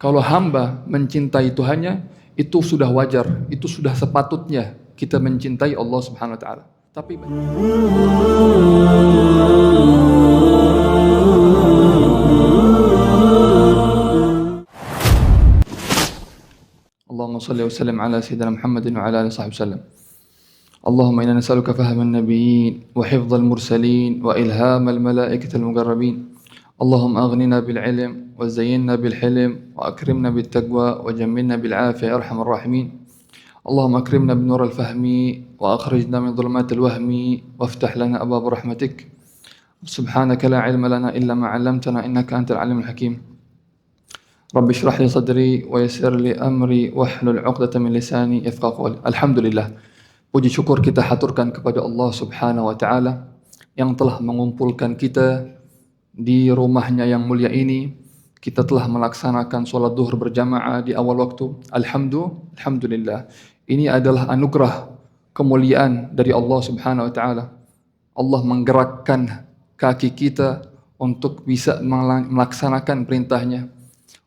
Kalau hamba mencintai Tuhannya, itu sudah wajar, itu sudah sepatutnya kita mencintai Allah Subhanahu wa taala. Tapi Allahumma shalli wa sallim ala sayyidina Muhammadin wa ala alihi wasallam. Allahumma inna nas'aluka fahman nabiyyin wa hifdzal mursalin wa ilhamal malaikatil muqarrabin. Allahumma aghnina bil ilm wa zayyinna bil hilm wa akrimna bit taqwa wa jammilna bil afiyah ya arhamar rahimin. Allahumma akrimna bin nuril fahmi wa akhrijna min dhulumatil wahmi waftah lana abwaab rahmatik. Subhanaka la ilma lana illa ma 'allamtana innaka antal alimul hakim. Rabbi shrah li sadri wa yassir li amri wahlul 'uqdatam min lisani yafqahu qawli. Alhamdulillah. Puji syukur kita haturkan kepada Allah Subhanahu wa taala yang telah mengumpulkan kita di rumahnya yang mulia ini. Kita telah melaksanakan sholat duhur berjamaah di awal waktu. Alhamdulillah. Ini adalah anugerah kemuliaan dari Allah Subhanahu wa taala. Allah menggerakkan kaki kita untuk bisa melaksanakan perintahnya,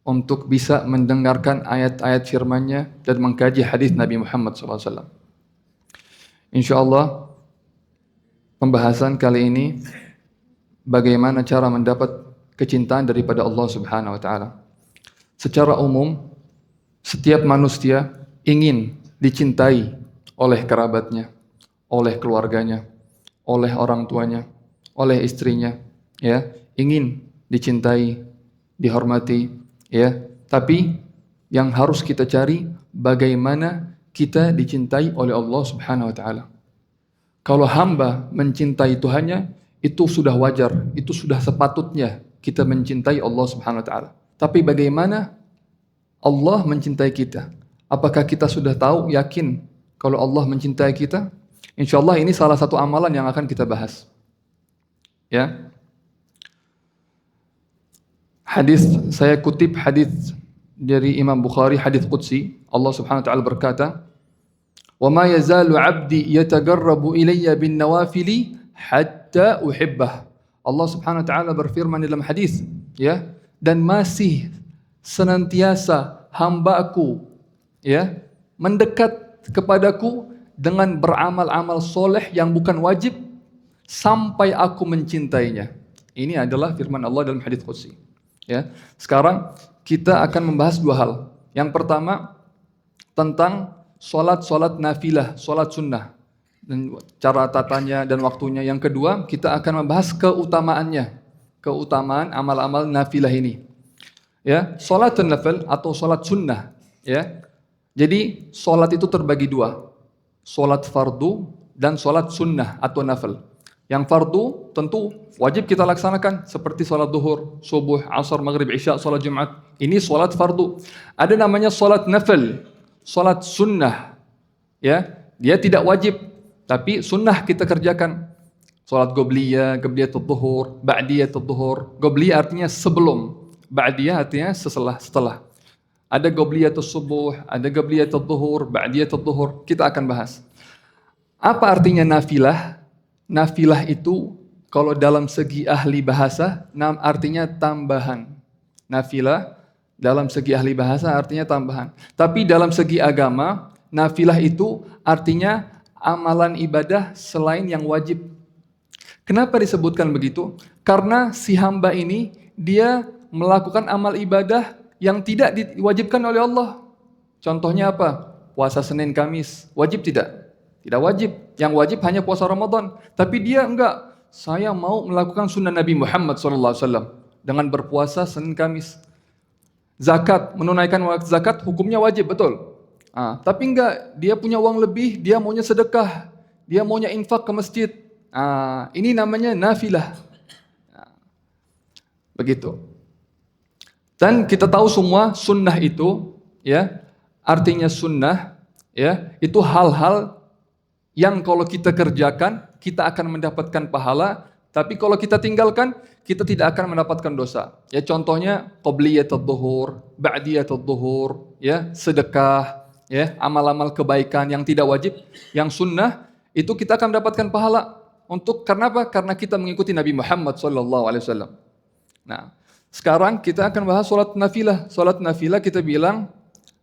untuk bisa mendengarkan ayat-ayat firman-Nya dan mengkaji hadis Nabi Muhammad SAW. InsyaAllah pembahasan kali ini bagaimana cara mendapat kecintaan daripada Allah Subhanahu wa taala. Secara umum, setiap manusia ingin dicintai oleh kerabatnya, oleh keluarganya, oleh orang tuanya, oleh istrinya, ya, ingin dicintai, dihormati, ya. Tapi yang harus kita cari bagaimana kita dicintai oleh Allah Subhanahu wa taala. Kalau hamba mencintai Tuhannya, itu sudah wajar, itu sudah sepatutnya kita mencintai Allah Subhanahu wa taala. Tapi bagaimana Allah mencintai kita? Apakah kita sudah tahu, yakin kalau Allah mencintai kita? Insyaallah ini salah satu amalan yang akan kita bahas. Ya. Hadis, saya kutip hadis dari Imam Bukhari, hadis qudsi. Allah Subhanahu wa taala berkata, "Wa ma yazalu 'abdi yatagarrabu ilayya bin nawafili hatta uhibbah." Allah Subhanahu wa taala berfirman dalam hadis, ya, dan masih senantiasa hamba-Ku, ya, mendekat kepadaku dengan beramal-amal soleh yang bukan wajib sampai aku mencintainya. Ini adalah firman Allah dalam hadis qudsi. Ya. Sekarang kita akan membahas dua hal. Yang pertama tentang solat nafilah, solat sunnah, dan cara tatanya dan waktunya. Yang kedua, kita akan membahas keutamaannya, keutamaan amal-amal nafilah ini. Ya, solat nafil atau solat sunnah. Ya, jadi solat itu terbagi dua, solat fardu dan solat sunnah atau nafil. Yang fardu tentu wajib kita laksanakan seperti solat duhur, subuh, asar, maghrib, isya, solat jumat. Ini solat fardu. Ada namanya solat nafil, solat sunnah. Ya, dia tidak wajib, tapi sunnah kita kerjakan. Salat qobliyah, qobliyatul zuhur, ba'diyatul zuhur. Qobliyah artinya sebelum, ba'diyah artinya setelah. Ada qobliyatul subuh, ada qobliyatul zuhur, ba'diyatul zuhur. Kita akan bahas. Apa artinya nafilah? Nafilah itu kalau dalam segi ahli bahasa artinya tambahan. Nafilah dalam segi ahli bahasa artinya tambahan. Tapi dalam segi agama, nafilah itu artinya amalan ibadah selain yang wajib. Kenapa disebutkan begitu? Karena si hamba ini dia melakukan amal ibadah yang tidak diwajibkan oleh Allah. Contohnya apa? Puasa Senin Kamis. Wajib tidak? Tidak wajib. Yang wajib hanya puasa Ramadan. Tapi dia enggak. Saya mau melakukan sunnah Nabi Muhammad SAW dengan berpuasa Senin Kamis. Zakat, menunaikan zakat hukumnya wajib, betul? Tapi enggak, dia punya uang lebih, dia maunya sedekah, dia maunya infak ke masjid. Ini namanya nafilah. Begitu. Dan kita tahu semua sunnah itu, ya, artinya sunnah, ya, itu hal-hal yang kalau kita kerjakan, kita akan mendapatkan pahala, tapi kalau kita tinggalkan, kita tidak akan mendapatkan dosa. Ya, contohnya qobliyatul zuhur, ba'diyatul zuhur, ya, sedekah, ya, amal-amal kebaikan yang tidak wajib, yang sunnah, itu kita akan mendapatkan pahala. Karena apa? Karena kita mengikuti Nabi Muhammad SAW. Nah, Sekarang kita akan bahas solat nafilah. Solat nafilah kita bilang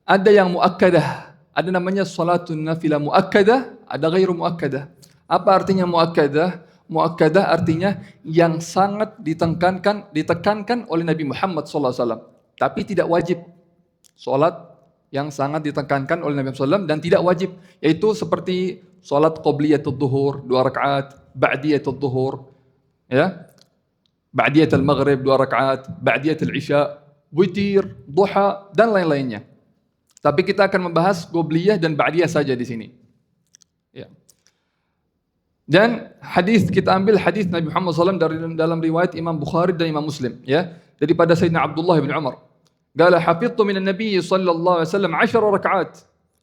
ada yang muakkadah, ada namanya solatun nafilah muakkadah, ada ghairu muakkadah. Apa artinya muakkadah? Muakkadah artinya yang sangat ditekankan oleh Nabi Muhammad SAW. Tapi tidak wajib. Solat yang sangat ditekankan oleh Nabi SAW dan tidak wajib. Yaitu seperti solat qobliyatul duhur 2 rakaat, ba'diyatul duhur, ya, ba'diyatul maghrib 2 rakaat, ba'diyatul isya, witir, duha, dan lain-lainnya. Tapi kita akan membahas qobliyah dan ba'diyah saja di sini. Ya. Dan hadis kita ambil hadis Nabi Muhammad SAW dari dalam riwayat Imam Bukhari dan Imam Muslim, ya, daripada Sayyidina Abdullah bin Umar. Qala hafidtu min an-nabiy sallallahu alaihi wasallam 10 rakaat.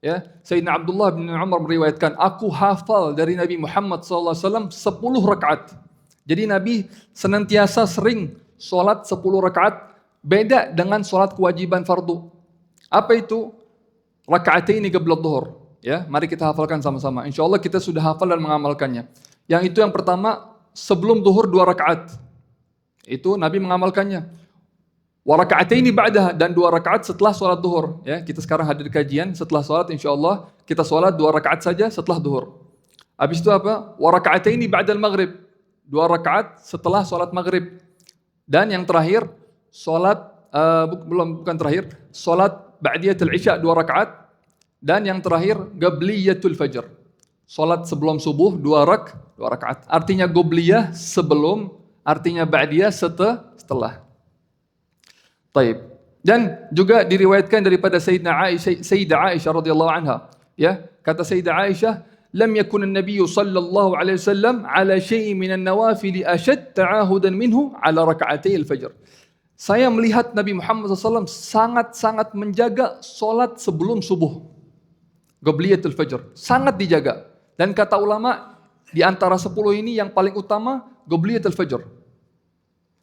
Ya, Sayyidina Abdullah bin Umar meriwayatkan, aku hafal dari Nabi Muhammad sallallahu alaihi wasallam 10 rakaat. Jadi Nabi senantiasa sering solat 10 rakaat, beda dengan solat kewajiban fardu. Apa itu? Raka'ataini qabla dhuhur. Ya, mari kita hafalkan sama-sama. Insyaallah kita sudah hafal dan mengamalkannya. Yang itu yang pertama, sebelum zuhur 2 rakaat. Itu Nabi mengamalkannya. Wa raka'ataini ba'daha, dan 2 rakaat setelah salat zuhur. Ya, kita sekarang hadir kajian setelah salat, insyaallah kita salat 2 rakaat saja setelah zuhur. Habis itu apa? Wa raka'ataini ba'dal maghrib. 2 rakaat setelah salat maghrib. Dan yang terakhir salat bukan terakhir, salat ba'diyatul isya 2 rakaat. Dan yang terakhir, qabliyatul fajr. Salat sebelum subuh 2 rakaat. Artinya qabliyah sebelum, artinya ba'diyah setelah. Taib. Dan juga diriwayatkan daripada Sayyidah Aisyah radhiyallahu anha. Ya, kata Sayyidah Aisyah, "Lam yakun an-nabiy sallallahu alaihi wasallam ala syai'in min an-nawafil ashad ta'ahudan minhu ala rak'atay al-fajr." Saya melihat Nabi Muhammad SAW sangat-sangat menjaga salat sebelum subuh. Qabliyatul fajr, sangat dijaga. Dan kata ulama, di antara 10 ini yang paling utama Qabliyatul fajr.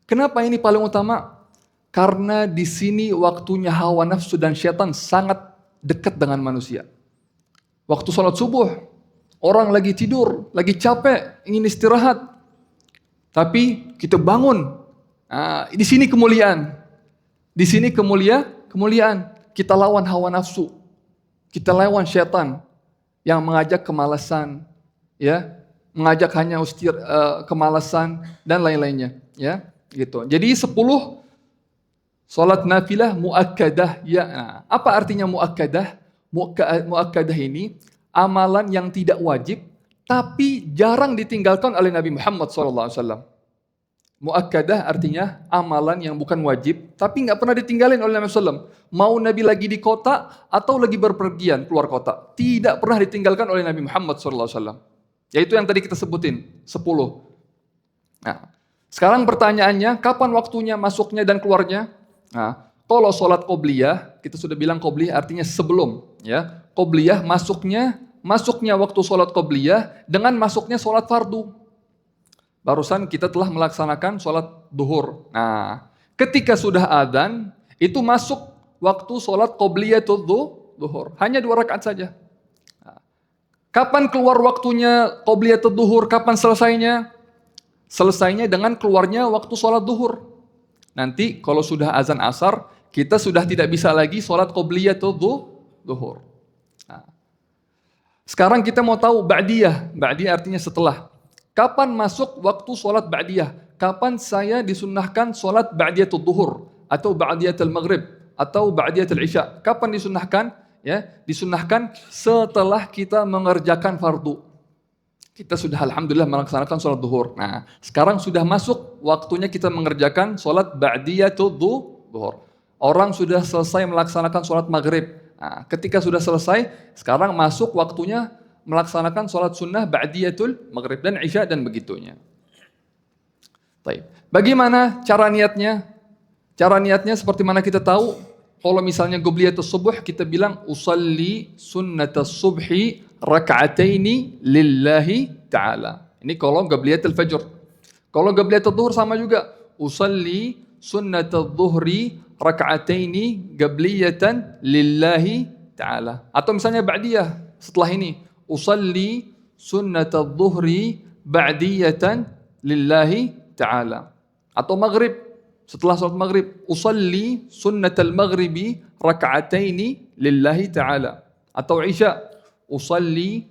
Kenapa ini paling utama? Karena di sini waktunya hawa nafsu dan syaitan sangat dekat dengan manusia. Waktu salat subuh, orang lagi tidur, lagi capek, ingin istirahat. Tapi kita bangun. Nah, di sini kemuliaan. Di sini kemuliaan. Kita lawan hawa nafsu. Kita lawan syaitan yang mengajak kemalasan, ya, mengajak hanya kemalasan dan lain-lainnya, ya, gitu. Jadi 10 salat nafilah muakkadah, ya. Nah, apa artinya muakkadah? Muakkadah ini amalan yang tidak wajib tapi jarang ditinggalkan oleh Nabi Muhammad SAW. Muakkadah artinya amalan yang bukan wajib tapi nggak pernah ditinggalin oleh Nabi SAW. Mau Nabi lagi di kota atau lagi berpergian keluar kota, tidak pernah ditinggalkan oleh Nabi Muhammad SAW. Yaitu yang tadi kita sebutin 10. Nah, sekarang pertanyaannya, kapan waktunya masuknya dan keluarnya? Nah, kalau sholat qobliyah, kita sudah bilang qobliyah artinya sebelum, ya. Qobliyah masuknya waktu sholat qobliyah dengan masuknya sholat fardu. Barusan kita telah melaksanakan sholat duhur. Nah, ketika sudah adzan, itu masuk waktu sholat qobliyatul duhur. Hanya 2 rakaat saja. Nah, kapan keluar waktunya qobliyatul duhur? Kapan selesainya? Selesainya dengan keluarnya waktu sholat duhur. Nanti kalau sudah azan asar, kita sudah tidak bisa lagi sholat qobliyatul duhur. Nah, sekarang kita mau tahu ba'diyah. Ba'diyah artinya setelah. Kapan masuk waktu sholat ba'diyah? Kapan saya disunnahkan sholat ba'diyatul duhur atau ba'diyatul maghrib atau ba'diyatul isya? Kapan disunnahkan? Ya, disunnahkan setelah kita mengerjakan fardu. Kita sudah alhamdulillah melaksanakan sholat duhur. Nah, sekarang sudah masuk waktunya kita mengerjakan sholat ba'diyatul duhur. Orang sudah selesai melaksanakan sholat maghrib. Nah, ketika sudah selesai, sekarang masuk waktunya melaksanakan sholat sunnah ba'diyatul maghrib dan isya dan begitunya. Baik. Bagaimana cara niatnya? Cara niatnya seperti mana kita tahu? Kalau misalnya qobliyatus subuh, kita bilang usalli sunnatas subhi raka'ataini lillahi ta'ala. Ini kalau qobliyatul fajr. Kalau qobliyatul dhuhr sama juga. Usalli sunnatul dhuhri raka'ataini qobliyatan lillahi ta'ala. Atau misalnya ba'diyah setelah ini. Usalli sunnatul dhuhri ba'diyatan lillahi ta'ala. Atau maghrib. setelah sholat maghrib, usalli sunnatal maghribi raka'ataini lillahi ta'ala. Atau isya, usalli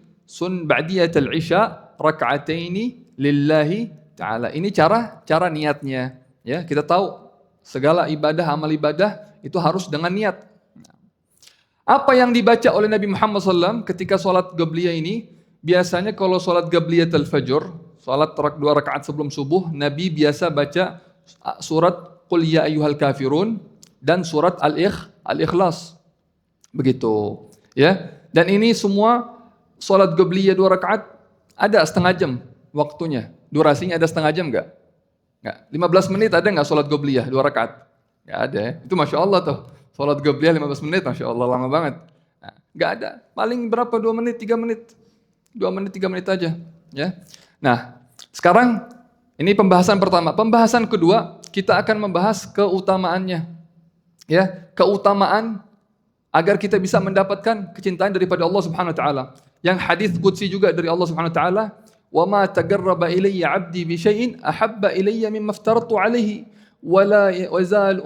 ba'diyatal isya raka'ataini lillahi ta'ala. Ini cara niatnya. Ya, kita tahu segala ibadah, amal ibadah itu harus dengan niat. Apa yang dibaca oleh Nabi Muhammad SAW ketika sholat Qabliyah ini? Biasanya kalau sholat Qabliyatul Fajr, sholat 2 rakaat sebelum subuh, Nabi biasa baca surat Qul ya ayyuhal kafirun dan surat Al-Ikhlas. Begitu. Ya. Dan ini semua sholat Qabliyah 2 rakaat ada setengah jam waktunya. Durasinya ada setengah jam enggak? Enggak. 15 menit ada enggak sholat Qabliyah 2 rakaat? Enggak ada ya. Itu Masya Allah tuh. Sholat Qabliyah 15 menit, Masya Allah lama banget. Enggak ada. Paling berapa? 2 menit, 3 menit. 2 menit, 3 menit aja. Ya. Nah, sekarang ini pembahasan pertama. Pembahasan kedua, kita akan membahas keutamaannya. Ya, keutamaan agar kita bisa mendapatkan kecintaan daripada Allah Subhanahu wa taala. Yang hadis qudsi juga dari Allah Subhanahu wa taala, "Wa ma taqarraba ilayya 'abdi bi syai'in ahabba ilayya mimma aftaratu 'alaihi wa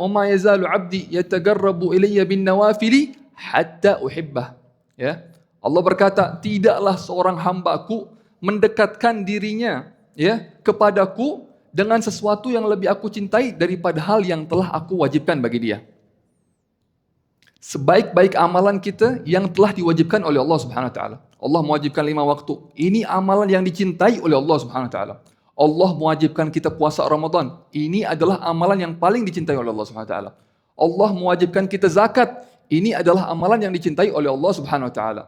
ma yazalu 'abdi yataqarrabu ilayya bin nawafili hatta uhibbah." Ya. Allah berkata, tidaklah seorang hambaku mendekatkan dirinya ya kepadaku dengan sesuatu yang lebih aku cintai daripada hal yang telah aku wajibkan bagi dia. Sebaik-baik amalan kita yang telah diwajibkan oleh Allah Subhanahu wa taala. Allah mewajibkan 5 waktu. Ini amalan yang dicintai oleh Allah Subhanahu wa taala. Allah mewajibkan kita puasa Ramadan. Ini adalah amalan yang paling dicintai oleh Allah Subhanahu wa taala. Allah mewajibkan kita zakat. Ini adalah amalan yang dicintai oleh Allah Subhanahu wa taala.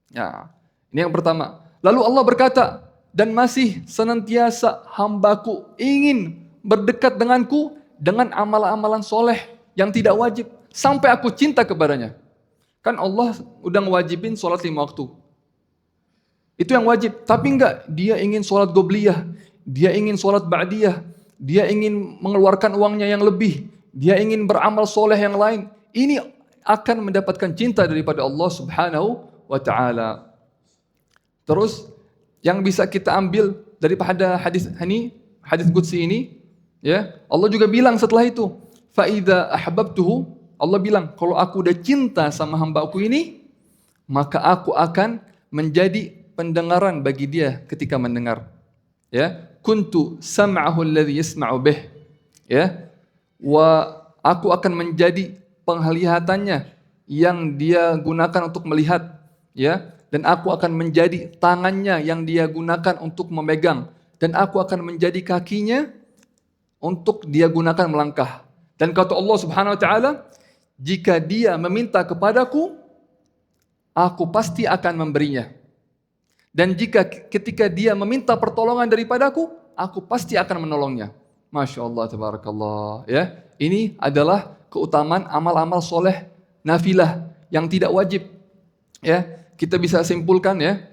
Ya, ini yang pertama. Lalu Allah berkata, dan masih senantiasa hambaku ingin berdekat denganku dengan amalan-amalan soleh yang tidak wajib sampai aku cinta kepadanya. Kan Allah udah ngewajibin sholat 5 waktu. Itu yang wajib. Tapi enggak, dia ingin sholat Qobliyah, dia ingin sholat Ba'diyah, dia ingin mengeluarkan uangnya yang lebih, dia ingin beramal soleh yang lain. Ini akan mendapatkan cinta daripada Allah Subhanahu wa ta'ala. Terus yang bisa kita ambil daripada hadis qudsi ini, ya, Allah juga bilang setelah itu, fa idza ahbabtuhu, Allah bilang, kalau aku udah cinta sama hamba-Ku ini, maka aku akan menjadi pendengaran bagi dia ketika mendengar. Ya, kuntu sam'ahu alladhi yasma'u bih. Ya, wa aku akan menjadi penglihatannya yang dia gunakan untuk melihat. Ya, dan aku akan menjadi tangannya yang dia gunakan untuk memegang, dan aku akan menjadi kakinya untuk dia gunakan melangkah. Dan kata Allah Subhanahu wa taala, jika dia meminta kepadaku, aku pasti akan memberinya. Dan jika ketika dia meminta pertolongan daripadaku, aku pasti akan menolongnya. Masya Allah, tabarakallah. Ya, ini adalah keutamaan amal-amal soleh nafilah yang tidak wajib. Ya, kita bisa simpulkan ya.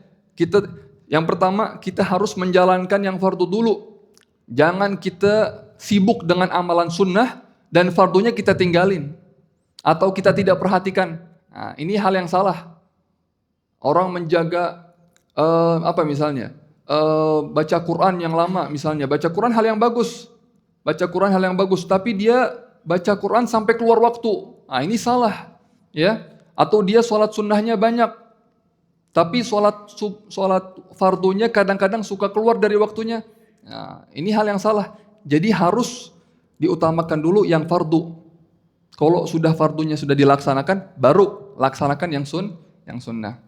Yang pertama, kita harus menjalankan yang fardu dulu. Jangan kita sibuk dengan amalan sunnah dan fardunya kita tinggalin atau kita tidak perhatikan. Nah, ini hal yang salah. Orang menjaga misalnya baca Quran yang lama, misalnya baca Quran hal yang bagus, tapi dia baca Quran sampai keluar waktu. Nah, ini salah, ya. Atau dia sholat sunnahnya banyak, tapi sholat fardunya kadang-kadang suka keluar dari waktunya. Nah, ini hal yang salah. Jadi harus diutamakan dulu yang fardu. Kalau sudah fardunya sudah dilaksanakan, baru laksanakan yang sunnah.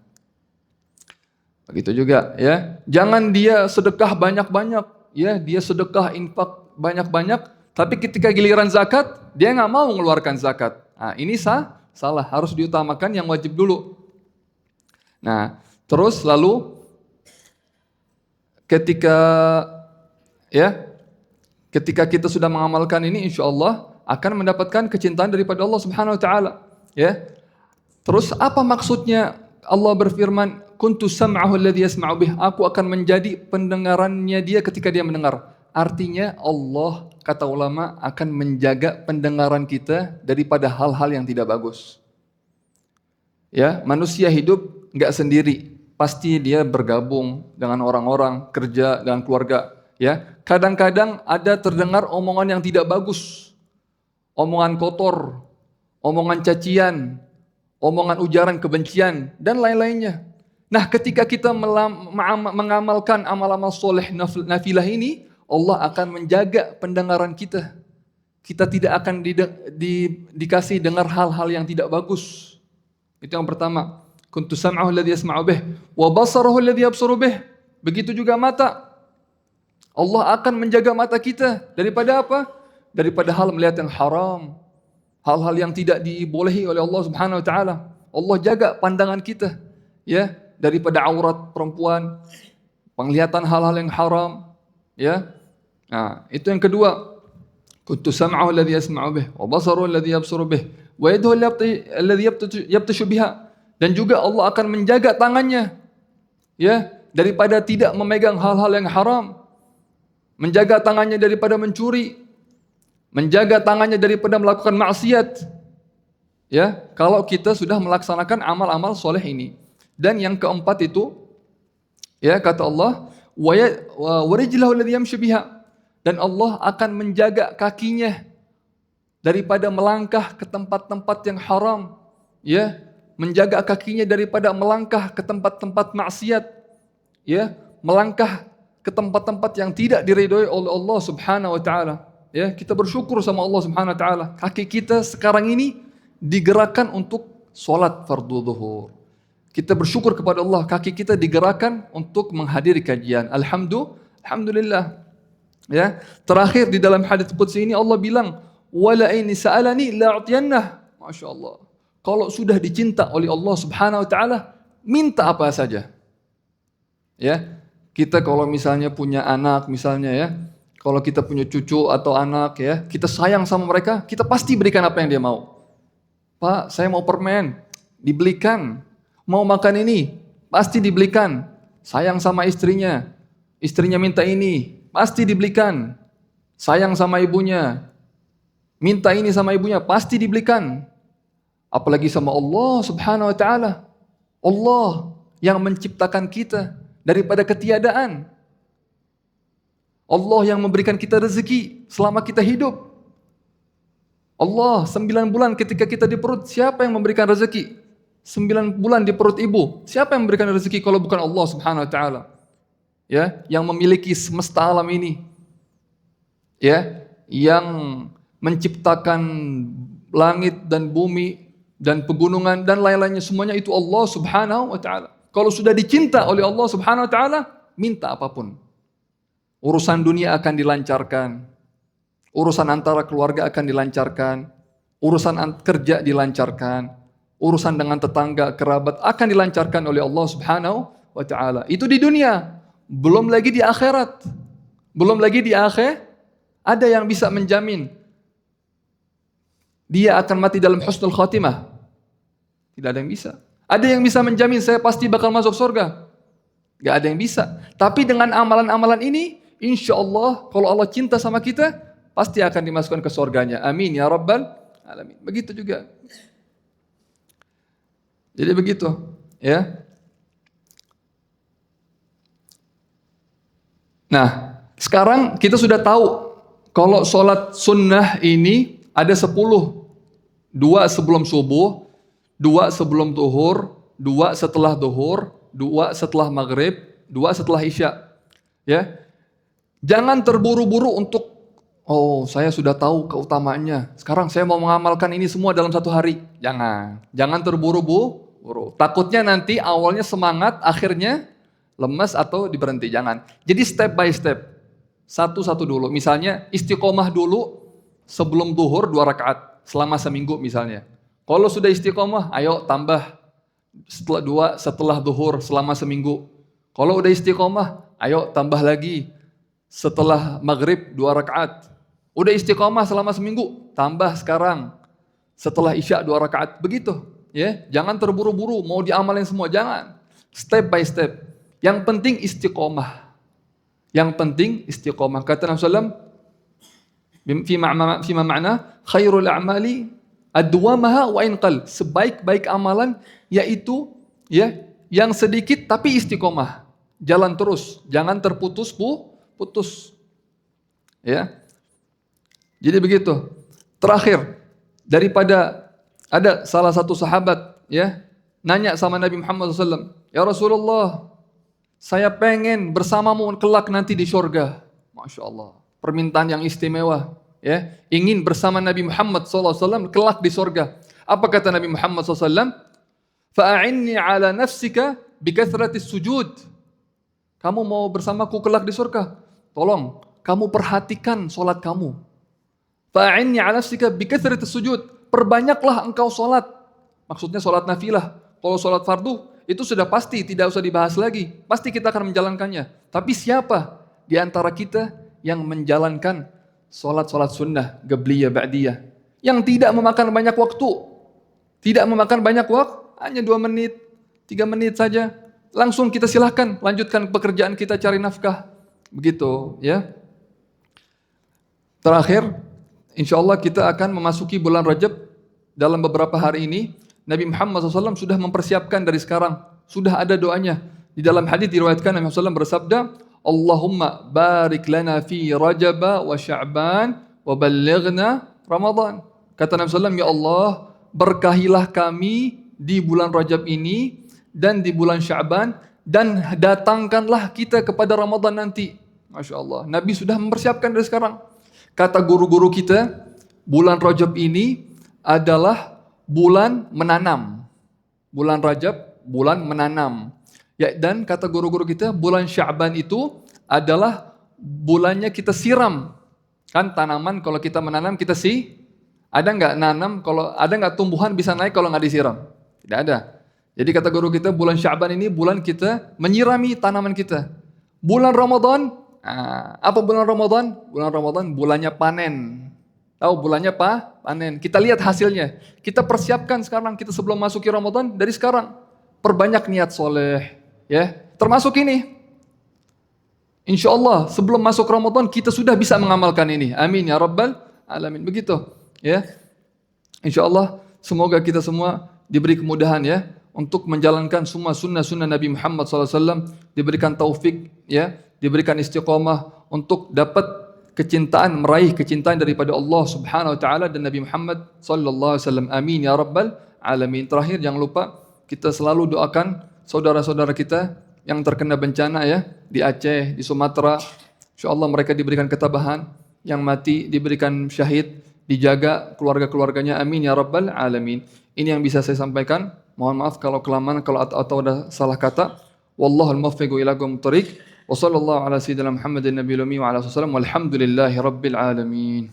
Begitu juga, ya. Jangan dia sedekah banyak-banyak, ya. Dia sedekah infak banyak-banyak, tapi ketika giliran zakat dia nggak mau mengeluarkan zakat. Nah, ini salah. Harus diutamakan yang wajib dulu. Nah, terus lalu ketika kita sudah mengamalkan ini, insya Allah akan mendapatkan kecintaan daripada Allah Subhanahu Wa Taala. Ya. Terus apa maksudnya Allah berfirman, kuntu sam'ahu alladhi yasma'u bih, aku akan menjadi pendengarannya dia ketika dia mendengar. Artinya Allah, kata ulama, akan menjaga pendengaran kita daripada hal-hal yang tidak bagus. Ya, manusia hidup enggak sendiri, pasti dia bergabung dengan orang-orang, kerja dengan keluarga. Ya, kadang-kadang ada terdengar omongan yang tidak bagus omongan kotor, omongan cacian, omongan ujaran kebencian, dan lain-lainnya. Nah, ketika kita mengamalkan amal-amal soleh nafilah ini, Allah akan menjaga pendengaran kita. Kita tidak akan dikasih dengar hal-hal yang tidak bagus. Itu yang pertama. Kuntu sam'ahu alladhi yasma'u bih wa basarahu alladhi yabsuru bih. Begitu juga mata. Allah akan menjaga mata kita daripada apa? Daripada hal melihat yang haram, hal-hal yang tidak dibolehi oleh Allah Subhanahu wa taala. Allah jaga pandangan kita, ya, daripada aurat perempuan, penglihatan hal-hal yang haram, ya. Nah, itu yang kedua. Kuntu sam'ahu alladhi yasma'u bih wa basaruhu alladhi yabsuru bih wa yaduhu alladhi yabtashu biha. Dan juga Allah akan menjaga tangannya, ya, daripada tidak memegang hal-hal yang haram, menjaga tangannya daripada mencuri, menjaga tangannya daripada melakukan maksiat. Ya, kalau kita sudah melaksanakan amal-amal soleh ini. Dan yang keempat itu, ya, kata Allah, wa rijlahu alladhi yamshi biha. Dan Allah akan menjaga kakinya daripada melangkah ke tempat-tempat yang haram, ya, menjaga kakinya daripada melangkah ke tempat-tempat maksiat, ya, melangkah ke tempat-tempat yang tidak diridhoi oleh Allah Subhanahu wa taala. Ya, kita bersyukur sama Allah Subhanahu wa taala. Kaki kita sekarang ini digerakkan untuk salat fardu zuhur. Kita bersyukur kepada Allah, kaki kita digerakkan untuk menghadiri kajian. Alhamdulillah. Ya, terakhir di dalam hadits qudsi ini Allah bilang, "Wala in sa'alani la'utiyannah." Masyaallah. Kalau sudah dicinta oleh Allah Subhanahu wa taala, minta apa saja. Ya. Kita kalau misalnya punya anak misalnya, ya, kalau kita punya cucu atau anak, ya, kita sayang sama mereka, kita pasti berikan apa yang dia mau. Pak, saya mau permen, dibelikan. Mau makan ini, pasti dibelikan. Sayang sama istrinya, istrinya minta ini, pasti dibelikan. Sayang sama ibunya, minta ini sama ibunya, pasti dibelikan. Apalagi sama Allah Subhanahu wa taala. Allah yang menciptakan kita daripada ketiadaan. Allah yang memberikan kita rezeki selama kita hidup. Allah 9 bulan ketika kita di perut, siapa yang memberikan rezeki? 9 bulan di perut ibu, siapa yang memberikan rezeki kalau bukan Allah Subhanahu wa taala? Ya, yang memiliki semesta alam ini. Ya, yang menciptakan langit dan bumi dan pegunungan dan lain-lainnya, semuanya itu Allah Subhanahu wa taala. Kalau sudah dicinta oleh Allah Subhanahu wa taala, minta apapun. Urusan dunia akan dilancarkan. Urusan antara keluarga akan dilancarkan. Urusan kerja dilancarkan. Urusan dengan tetangga, kerabat akan dilancarkan oleh Allah Subhanahu wa taala. Itu di dunia, belum lagi di akhirat. Belum lagi di akhir ada yang bisa menjamin dia akan mati dalam husnul khatimah? Tidak ada yang bisa. Ada yang bisa menjamin saya pasti bakal masuk surga? Gak ada yang bisa. Tapi dengan amalan-amalan ini, insya Allah kalau Allah cinta sama kita, pasti akan dimasukkan ke surganya. Amin ya rabbal alamin. Begitu juga. Jadi begitu, ya. Nah, sekarang kita sudah tahu kalau sholat sunnah ini ada 10, 2 sebelum subuh, 2 sebelum zuhur, 2 setelah zuhur, 2 setelah maghrib, 2 setelah isya. Ya, jangan terburu-buru untuk, oh saya sudah tahu keutamaannya, sekarang saya mau mengamalkan ini semua dalam 1 hari. Jangan terburu-buru. Takutnya nanti awalnya semangat, akhirnya lemas atau diberhenti. Jangan. Jadi step by step, satu-satu dulu. Misalnya istiqomah dulu sebelum zuhur 2 rakaat selama seminggu misalnya. Kalau sudah istiqomah, ayo tambah setelah zuhur selama seminggu. Kalau udah istiqomah, ayo tambah lagi setelah maghrib 2 rakaat. Udah istiqomah selama seminggu, tambah sekarang setelah isya 2 rakaat. Begitu, ya. Jangan terburu-buru mau diamalin semua, jangan. Step by step. Yang penting istiqomah. Yang penting istiqomah. Kata Nabi sallallahu alaihi wasallam, fima ma'na khairul a'mali adwamaha wa inqal. Sebaik-baik amalan yaitu, ya, yang sedikit tapi istiqomah. Jalan terus, jangan terputus putus. Ya. Jadi begitu. Terakhir, daripada ada salah satu sahabat ya nanya sama Nabi Muhammad SAW, ya Rasulullah, saya pengen bersamamu kelak nanti di surga. Masya Allah, permintaan yang istimewa. Ya, ingin bersama Nabi Muhammad SAW kelak di surga. Apa kata Nabi Muhammad SAW? Fa'inni ala nafsika bikathratis sujud. Kamu mau bersamaku kelak di surga? Tolong, kamu perhatikan solat kamu. Fa'inni ala nafsika bikathratis sujud. Perbanyaklah engkau solat. Maksudnya solat nafilah. Kalau solat fardu, itu sudah pasti, tidak usah dibahas lagi. Pasti kita akan menjalankannya. Tapi siapa di antara kita yang menjalankan solat-solat sunnah, gebliyah, ba'diyah, yang tidak memakan banyak waktu? Tidak memakan banyak waktu, hanya 2 menit, 3 menit saja. Langsung kita silahkan lanjutkan pekerjaan kita cari nafkah. Begitu ya. Terakhir, insya Allah kita akan memasuki bulan Rajab. Dalam beberapa hari ini, Nabi Muhammad SAW sudah mempersiapkan dari sekarang. Sudah ada doanya. Di dalam hadis diriwayatkan Nabi Muhammad SAW bersabda, Allahumma barik lana fi Rajab wa Sya'ban wa ballighna Ramadan. Kata Nabi SAW, ya Allah, berkahilah kami di bulan Rajab ini dan di bulan Sya'ban, dan datangkanlah kita kepada Ramadan nanti. Masya Allah, Nabi sudah mempersiapkan dari sekarang. Kata guru-guru kita, bulan Rajab ini adalah bulan menanam. Bulan Rajab, bulan menanam. Ya, dan kata guru-guru kita, bulan Sya'ban itu adalah bulannya kita siram. Kan tanaman kalau kita menanam kita ada nggak nanam, kalau ada nggak tumbuhan bisa naik kalau nggak disiram? Tidak ada. Jadi kata guru kita, bulan Sya'ban ini bulan kita menyirami tanaman kita. Bulan Ramadan, apa bulan Ramadan? Bulan Ramadan bulannya panen. Tahu bulannya apa? Panen. Kita lihat hasilnya. Kita persiapkan sekarang, kita sebelum masuki Ramadan, dari sekarang. Perbanyak niat soleh. Ya, termasuk ini. Insya Allah sebelum masuk Ramadan kita sudah bisa mengamalkan ini. Amin ya Rabbal Alamin. Begitu. Ya, insya Allah semoga kita semua diberi kemudahan ya untuk menjalankan semua sunnah-sunnah Nabi Muhammad SAW, diberikan taufik, ya, diberikan istiqomah untuk dapat kecintaan, meraih kecintaan daripada Allah Subhanahu Wa Taala dan Nabi Muhammad SAW. Amin ya Rabbal Alamin. Terakhir jangan lupa kita selalu doakan saudara-saudara kita yang terkena bencana ya di Aceh, di Sumatera. InsyaAllah mereka diberikan ketabahan, yang mati diberikan syahid, dijaga keluarga-keluarganya. Amin ya Rabbal Alamin. Ini yang bisa saya sampaikan. Mohon maaf kalau kelamaan, kalau atau ada salah kata. Wallahul muwaffiq ila aqwamit thoriq. Wa sallallahu ala sayyidina Muhammadin nabiyil ummi wa ala alihi wasallam. Walhamdulillahi rabbil alamin.